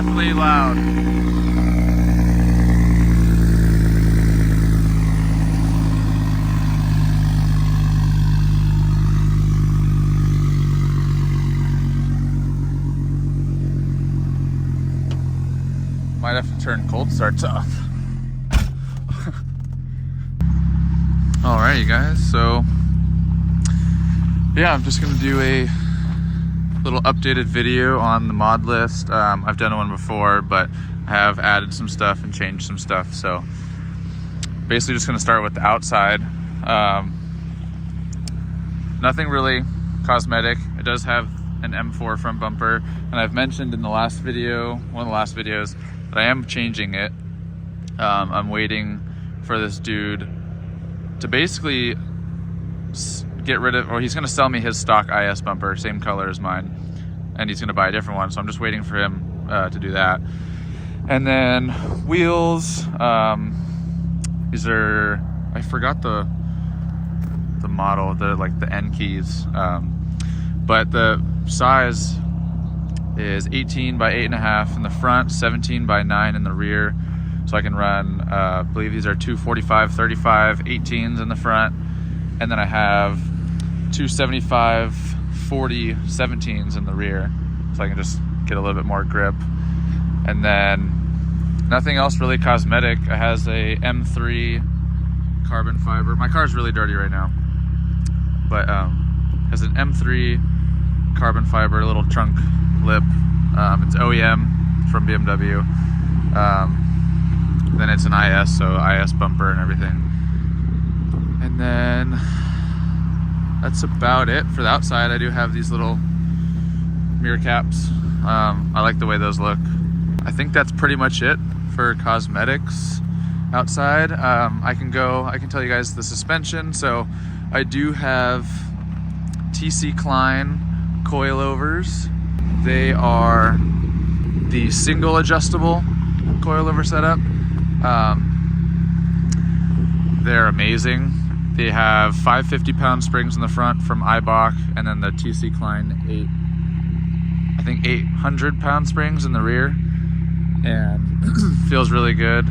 definitely loud. Might have to turn cold starts off. Alright, you guys, so yeah, I'm just gonna do a little updated video on the mod list. I've done one before, but I have added some stuff and changed some stuff. So basically just gonna start with the outside. Nothing really cosmetic. It does have an M4 front bumper, and I've mentioned in the last video, one of the last videos, that I am changing it. I'm waiting for this dude to basically get rid of, or he's gonna sell me his stock IS bumper, same color as mine, and he's gonna buy a different one. So I'm just waiting for him to do that. And then wheels, these are, I forgot the model, like the N keys, but the size is 18 by 8.5 in the front, 17 by 9 in the rear. So I can run, I believe these are 245, 35, 18s in the front. And then I have 275, 40, 17s in the rear. So I can just get a little bit more grip. And then nothing else really cosmetic. It has a M3 carbon fiber. My car's really dirty right now. But has an M3 carbon fiber little trunk lip. It's OEM from BMW. Then it's an IS, so IS bumper and everything. And then that's about it for the outside. I do have these little mirror caps. I like the way those look. I think that's pretty much it for cosmetics outside. I can tell you guys the suspension. So I do have TC Klein coilovers. They are the single adjustable coilover setup. They're amazing. They have 550-pound springs in the front from Eibach, and then the TC Klein 800-pound springs in the rear, and feels really good.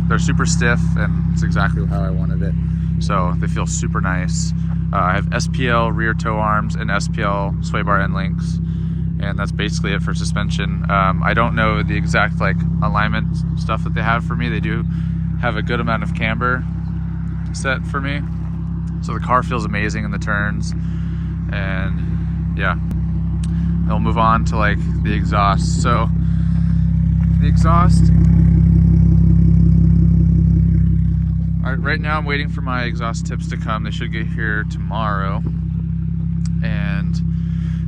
They're super stiff, and it's exactly how I wanted it. So they feel super nice. I have SPL rear toe arms and SPL sway bar end links, and that's basically it for suspension. I don't know the exact alignment stuff that they have for me. They do have a good amount of camber set for me, so the car feels amazing in the turns. And yeah, we'll move on to the exhaust. So the exhaust, right now I'm waiting for my exhaust tips to come. They should get here tomorrow. And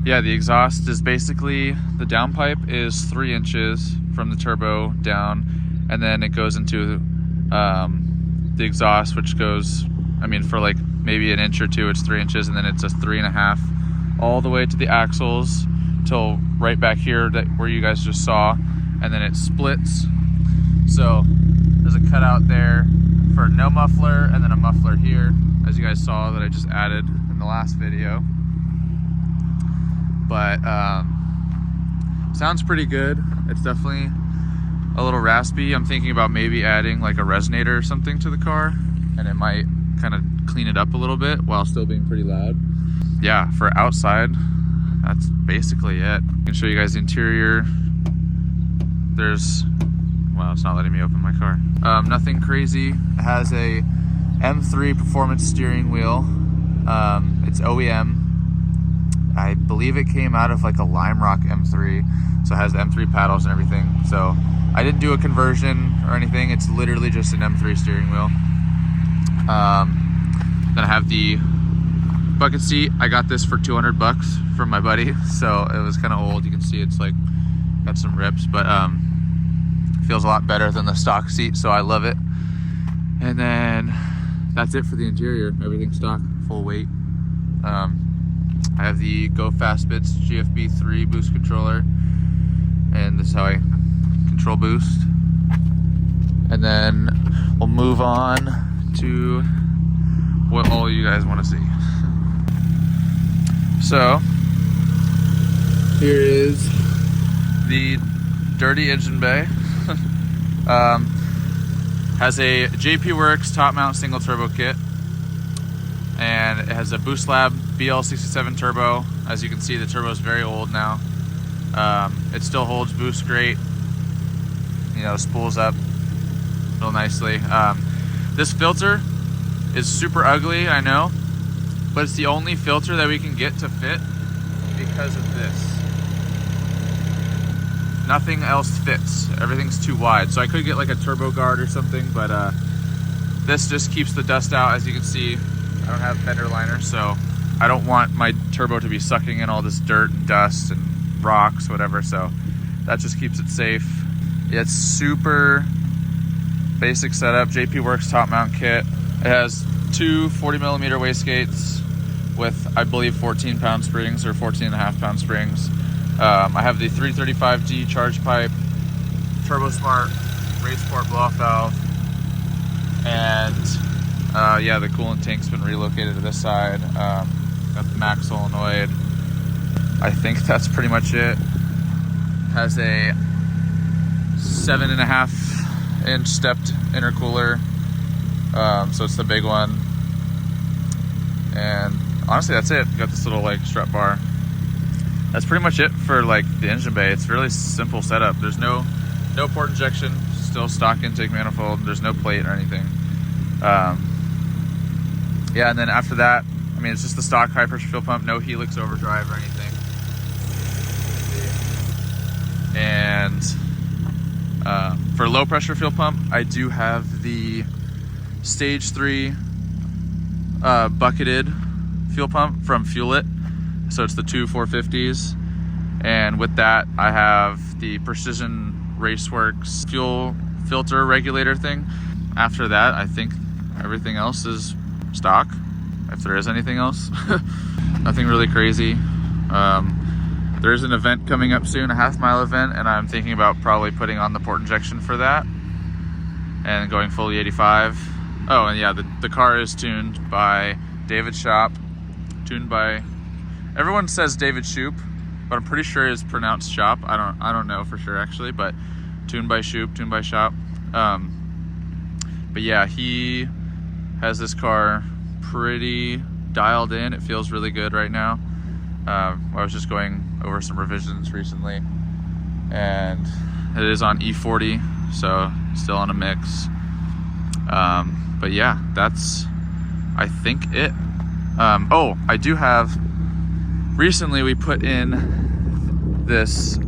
yeah, the exhaust is basically, the downpipe is 3 inches from the turbo down, and then it goes into the exhaust, which goes, for maybe an inch or two, it's 3 inches, and then it's a 3.5 all the way to the axles till right back here where you guys just saw, and then it splits. So there's a cutout there for no muffler, and then a muffler here, as you guys saw, that I just added in the last video. But sounds pretty good. It's definitely a little raspy. I'm thinking about maybe adding a resonator or something to the car, and it might kind of clean it up a little bit while still being pretty loud. Yeah, for outside, that's basically it. I can show you guys the interior. Well, it's not letting me open my car. Nothing crazy. It has a M3 performance steering wheel. It's OEM. I believe it came out of a Lime Rock M3, so it has M3 paddles and everything. So I didn't do a conversion or anything. It's literally just an M3 steering wheel. Then I have the bucket seat. I got this for 200 bucks from my buddy, so it was kind of old. You can see it's got some rips, but feels a lot better than the stock seat, so I love it. And then that's it for the interior. Everything stock, full weight. I have the Go Fast Bits GFB3 boost controller, and this is how I control boost. And then we'll move on to what all you guys want to see. So here is the dirty engine bay. Has a JP Works top mount single turbo kit, and it has a Boost Lab BL67 turbo. As you can see, the turbo is very old now. It still holds boost great, you know, spools up real nicely. This filter is super ugly, I know, but it's the only filter that we can get to fit because of this. Nothing else fits. Everything's too wide. So I could get like a turbo guard or something, but this just keeps the dust out. As you can see, I don't have fender liner, so I don't want my turbo to be sucking in all this dirt and dust and rocks, whatever. So that just keeps it safe. It's super basic setup. JP Works top mount kit. It has two 40mm wastegates with, I believe, 14-pound springs or 14.5-pound springs. I have the 335D charge pipe, Turbo Smart race port blow-off valve, and yeah, the coolant tank's been relocated to this side. Got the max solenoid. I think that's pretty much it. Has a 7.5-inch stepped intercooler, so it's the big one. And honestly, that's it. Got this little like strut bar. That's pretty much it for like the engine bay. It's really simple setup. There's no port injection, still stock intake manifold. There's no plate or anything. Yeah, and then after that, I mean, it's just the stock high pressure fuel pump, no helix overdrive or anything. And for low pressure fuel pump, I do have the stage 3 bucketed fuel pump from Fuel It. So it's the two 450s, and with that I have the Precision Raceworks fuel filter regulator thing. After that, I think everything else is stock, if there is anything else. Nothing really crazy. There's an event coming up soon, a half-mile event, and I'm thinking about probably putting on the port injection for that and going fully 85. Oh, and yeah, the car is tuned by David's shop, tuned by, everyone says David Shoop, but I'm pretty sure it's pronounced shop. I don't know for sure actually, but tuned by Shoop, tuned by shop. But yeah, he has this car pretty dialed in. It feels really good right now. I was just going over some revisions recently, and it is on E40, so still on a mix. But yeah, that's, I think, it. Oh, I do have, recently we put in this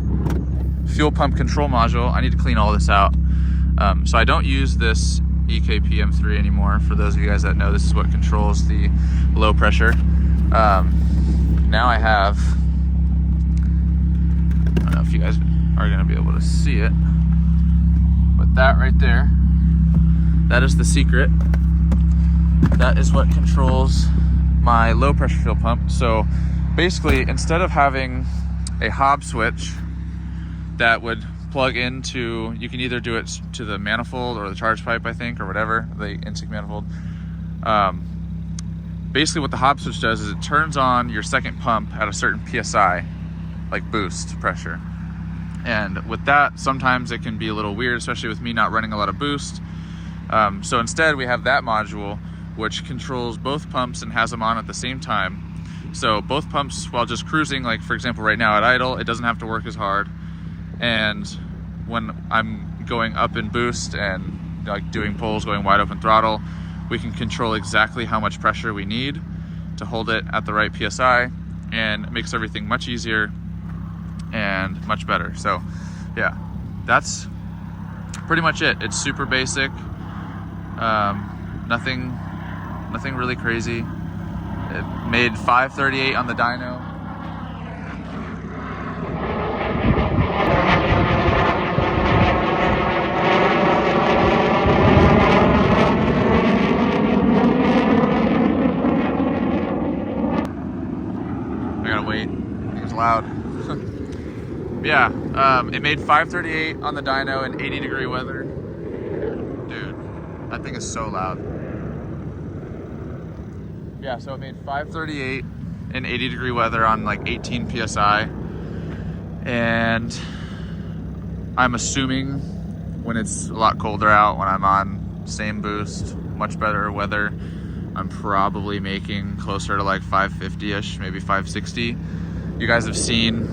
fuel pump control module. I need to clean all this out. So I don't use this EKPM3 anymore. For those of you guys that know, this is what controls the low pressure. Now I have, I don't know if you guys are gonna be able to see it, but that right there, that is the secret. That is what controls my low pressure fuel pump. So basically, instead of having a Hobb switch that would plug into, you can either do it to the manifold or the charge pipe, I think, or whatever, the intake manifold. Basically what the Hobb switch does is it turns on your second pump at a certain PSI, like boost pressure. And with that, sometimes it can be a little weird, especially with me not running a lot of boost. So instead we have that module which controls both pumps and has them on at the same time. So both pumps, while just cruising, like for example right now at idle, it doesn't have to work as hard. And when I'm going up in boost and like doing pulls, going wide open throttle, we can control exactly how much pressure we need to hold it at the right PSI, and it makes everything much easier and much better. So yeah, that's pretty much it. It's super basic. Nothing really crazy. It made 538 on the dyno. I gotta wait. It's loud. Yeah, it made 538 on the dyno in 80-degree weather. Dude, that thing is so loud. Yeah, so it made 538 in 80-degree weather on like 18 PSI. And I'm assuming when it's a lot colder out, when I'm on same boost, much better weather, I'm probably making closer to like 550-ish, maybe 560. You guys have seen,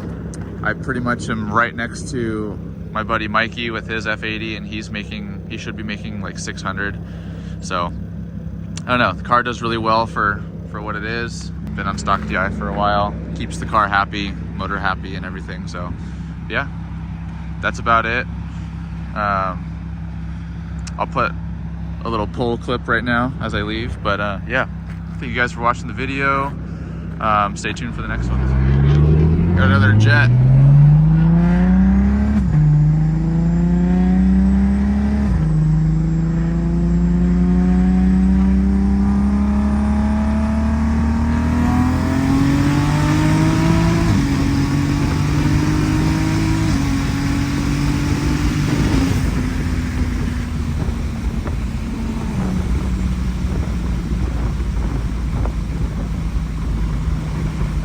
I pretty much am right next to my buddy Mikey with his F80, and he should be making like 600. So I don't know, the car does really well for what it is. Been on stock DI for a while, keeps the car happy, motor happy and everything. So yeah, that's about it. I'll put a little pull clip right now as I leave, but yeah, thank you guys for watching the video. Stay tuned for the next one. Got another jet.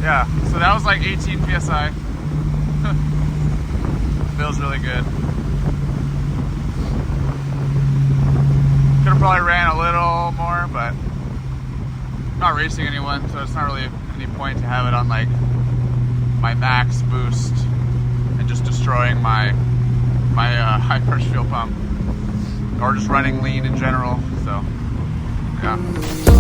Yeah, so that was like 18 PSI. Feels really good. Could have probably ran a little more, but I'm not racing anyone, so it's not really any point to have it on like my max boost and just destroying my high pressure fuel pump, or just running lean in general. So yeah.